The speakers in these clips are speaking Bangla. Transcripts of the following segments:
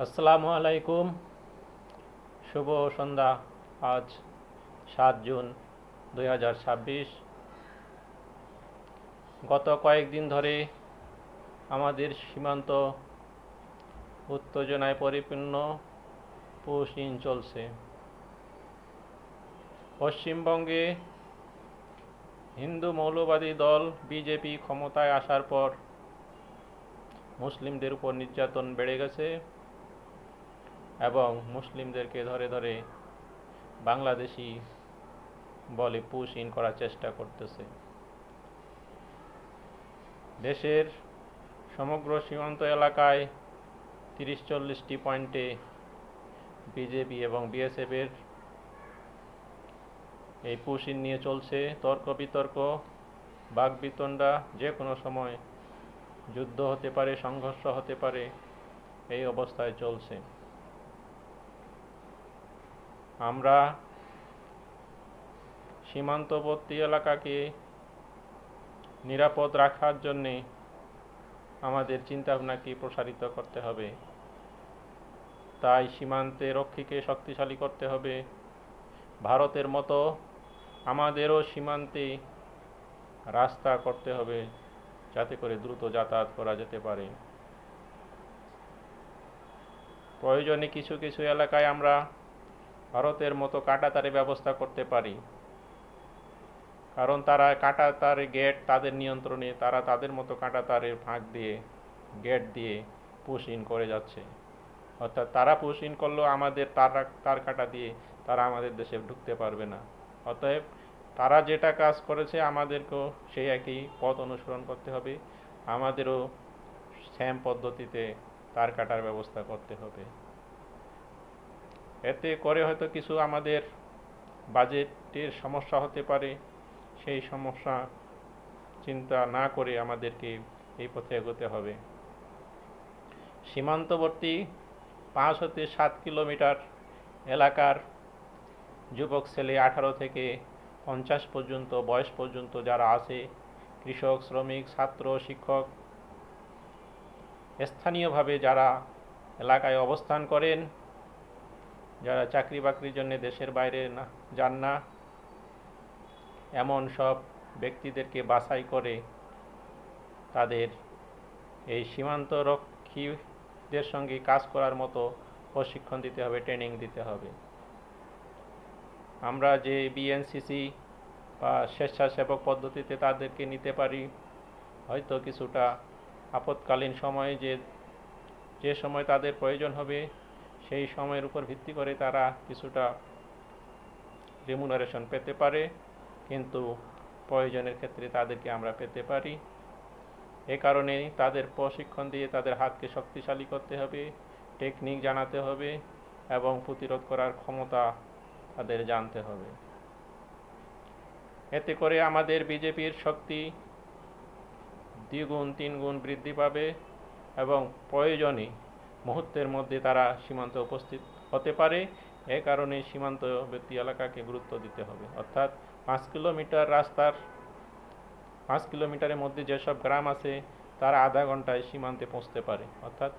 আসসালামু আলাইকুম। শুভ সন্ধ্যা। আজ 7 জুন 2026। গত কয়েকদিন ধরে আমাদের সীমান্ত উত্তেজনায় পরিপূর্ণ। পুশিন চলছে। পশ্চিমবঙ্গে হিন্দু মৌলবাদী দল বিজেপি ক্ষমতায় আসার পর মুসলিমদের উপর নির্যাতন বেড়ে গেছে এবং মুসলিমদেরকে ধরে ধরে বাংলাদেশি বলে পুশ ইন করার চেষ্টা করতেছে। দেশের সমগ্র সীমান্ত এলাকায় 30-40টি পয়েন্টে বিজেপি এবং বিএসএফের এই পুশ ইন নিয়ে চলছে তর্ক বিতর্ক, বাকবিতণ্ডা। যে কোনো সময় যুদ্ধ হতে পারে, সংঘর্ষ হতে পারে, এই অবস্থায় চলছে। আমরা সীমান্তবর্তী এলাকাকে নিরাপদ রাখার জন্যে আমাদের চিন্তাভাবনাকে প্রসারিত করতে হবে। তাই সীমান্তে রক্ষীকে শক্তিশালী করতে হবে। ভারতের মতো আমাদেরও সীমান্তে রাস্তা করতে হবে যাতে করে দ্রুত যাতায়াত করা যেতে পারে। প্রয়োজনে কিছু কিছু এলাকায় আমরা ভারতের মতো কাঁটাতারের ব্যবস্থা করতে পারি, কারণ তারা কাঁটাতার গেট তাদের নিয়ন্ত্রণে, তারা তাদের মতো কাঁটাতারের ফাঁক দিয়ে গেট দিয়ে পুশ ইন করে যাচ্ছে। অর্থাৎ তারা পুশ ইন করলেও আমাদের তার কাঁটা দিয়ে তারা আমাদের দেশে ঢুকতে পারবে না। অতএব তারা যেটা কাজ করেছে আমাদেরকেও সেই একই পথ অনুসরণ করতে হবে। আমাদেরও সেম পদ্ধতিতে তার কাটার ব্যবস্থা করতে হবে। এতে করে হয়তো কিছু আমাদের বাজেটের সমস্যা হতে পারে। সেই সমস্যা চিন্তা না করে আমাদেরকে এই পথে এগোতে হবে। সীমান্তবর্তী 5 হতে 7 কিলোমিটার এলাকার যুবক ছেলে 18 থেকে 50 পর্যন্ত বয়স পর্যন্ত যারা আছে, কৃষক, শ্রমিক, ছাত্র, শিক্ষক, স্থানীয়ভাবে যারা এলাকায় অবস্থান করেন, যারা চাকরি বাকরির জন্য দেশের বাইরে যান না, এমন সব ব্যক্তিদেরকে বাছাই করে তাদের এই সীমান্তরক্ষীদের সঙ্গে কাজ করার মতো প্রশিক্ষণ দিতে হবে, ট্রেনিং দিতে হবে। আমরা যে বিএনসিসি বা স্বেচ্ছাসেবক পদ্ধতিতে তাদেরকে নিতে পারি, হয়তো কিছুটা আপৎকালীন সময়ে যে সময় তাদের প্রয়োজন হবে সেই সময়ের উপর ভিত্তি করে তারা কিছুটা রেমুনারেশন পেতে পারে, কিন্তু প্রয়োজনের ক্ষেত্রে তাদেরকে আমরা পেতে পারি। এ কারণেই তাদের প্রশিক্ষণ দিয়ে তাদের হাতকে শক্তিশালী করতে হবে, টেকনিক জানাতে হবে এবং প্রতিরোধ করার ক্ষমতা তাদের জানতে হবে। এতে করে আমাদের বিজেপির শক্তি 2-3 গুণ বৃদ্ধি পাবে এবং প্রয়োজনে মুহূর্তের মধ্যে তারা সীমান্তে উপস্থিত হতে পারে। এ কারণে সীমান্তবর্তী এলাকাকে গুরুত্ব দিতে হবে। অর্থাৎ 5 কিলোমিটার রাস্তার 5 কিলোমিটারের মধ্যে যেসব গ্রাম আছে তারা আধা ঘন্টায় সীমান্তে পৌঁছতে পারে। অর্থাৎ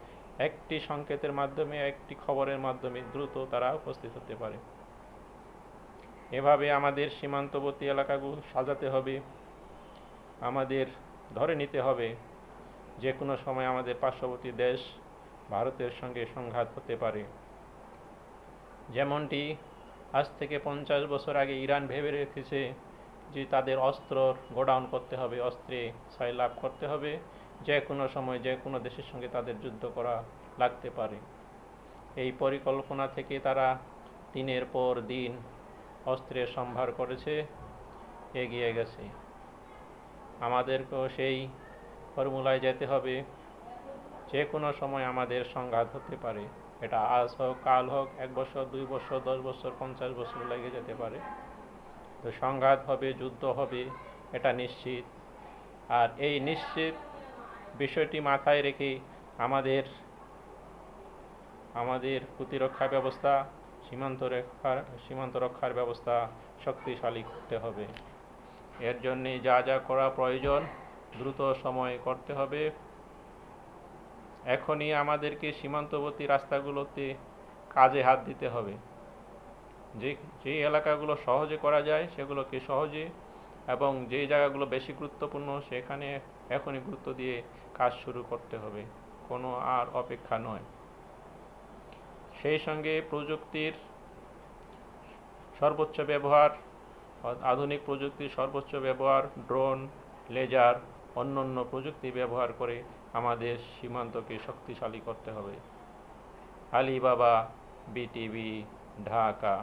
একটি সংকেতের মাধ্যমে, একটি খবরের মাধ্যমে দ্রুত তারা উপস্থিত হতে পারে। এভাবে আমাদের সীমান্তবর্তী এলাকাগুলো সাজাতে হবে। আমাদের ধরে নিতে হবে যে কোনো সময় আমাদের পার্শ্ববর্তী দেশ ভারতের সঙ্গে সংঘাত হতে পারে। যেমনটি আজ থেকে 50 বছর আগে ইরান ভেবে রেখেছে যে তাদের অস্ত্র গোডাউন করতে হবে, অস্ত্রে সয়লাভ করতে হবে, যে কোনো সময় যে কোনো দেশের সঙ্গে তাদের যুদ্ধ করা লাগতে পারে। এই পরিকল্পনা থেকে তারা দিনের পর দিন অস্ত্রের সম্ভার করেছে, এগিয়ে গেছে। আমাদেরকেও সেই ফর্মুলায় যেতে হবে। যে কোনো সময় আমাদের সংঘাত হতে পারে, এটা আজ হোক, কাল হোক, 1 বছর, 2 বছর, 10 বছর, 50 বছর লেগে যেতে পারে। তো সংঘাত হবে, যুদ্ধ হবে, এটা নিশ্চিত। আর এই নিশ্চিত বিষয়টি মাথায় রেখে আমাদের প্রতিরক্ষা ব্যবস্থা, সীমান্ত রক্ষার ব্যবস্থা শক্তিশালী করতে হবে। এর জন্যে যা যা করা প্রয়োজন দ্রুত সময়ে করতে হবে এখনই আমাদেরকে সীমান্তবর্তী রাস্তাগুলোতে কাজে হাত দিতে হবে। যে যে এলাকাগুলো সহজে করা যায় সেগুলোকে সহজে, এবং যে জায়গাগুলো বেশি গুরুত্বপূর্ণ সেখানে এখনই গুরুত্ব দিয়ে কাজ শুরু করতে হবে, কোনো আর অপেক্ষা নয়। সেই সঙ্গে প্রযুক্তির সর্বোচ্চ ব্যবহার, আধুনিক প্রযুক্তির সর্বোচ্চ ব্যবহার, ড্রোন, লেজার, অন্যান্য প্রযুক্তি ব্যবহার করে আমাদের সীমান্তকে শক্তিশালী করতে হবে। আলী বাবা, বিটিভি, ঢাকা।